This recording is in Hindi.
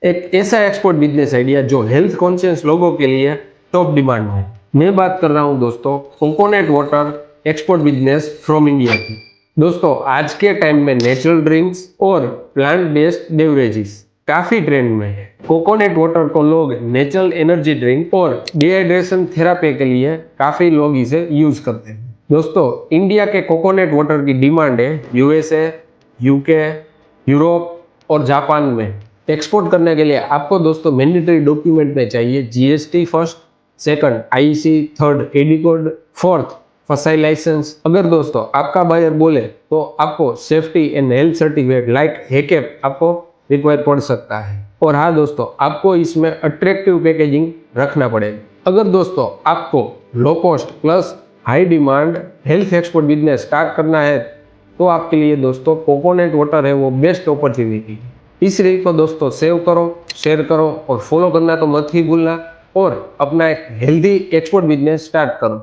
एक ऐसा एक्सपोर्ट बिजनेस आइडिया जो हेल्थ कॉन्शियस लोगों के लिए टॉप डिमांड है। मैं बात कर रहा हूं दोस्तों coconut water export business from India की। दोस्तों आज के टाइम में नेचुरल ड्रिंक्स और प्लांट बेस्ड बेवरेजेस काफी ट्रेंड में है। कोकोनट वाटर को लोग नेचुरल एनर्जी ड्रिंक और डिहाइड्रेशन थेरापी के लिए काफी लोग इसे यूज करते हैं। दोस्तों इंडिया के कोकोनट वाटर की डिमांड है यूएसए, यूके, यूरोप और जापान में। एक्सपोर्ट करने के लिए आपको दोस्तों मैंडेटरी डॉक्यूमेंट में चाहिए GST first, second IC, third AD code, fourth FSSAI licence. अगर दोस्तों आपका बायर बोले तो आपको safety and health certificate like HACCP आपको रिक्वायर पड़ सकता है। और हाँ दोस्तों आपको इसमें अट्रैक्टिव पैकेजिंग रखना पड़ेगा। अगर दोस्तों आपको low cost plus high demand health export business start करना है तो आपके लिए दोस्तों कोकोनट वाटर है वो बेस्ट अपॉर्चुनिटी है। इस रील को दोस्तों सेव करो, शेयर करो और फॉलो करना तो मत ही भूलना और अपना एक हेल्दी एक्सपोर्ट बिजनेस स्टार्ट करो।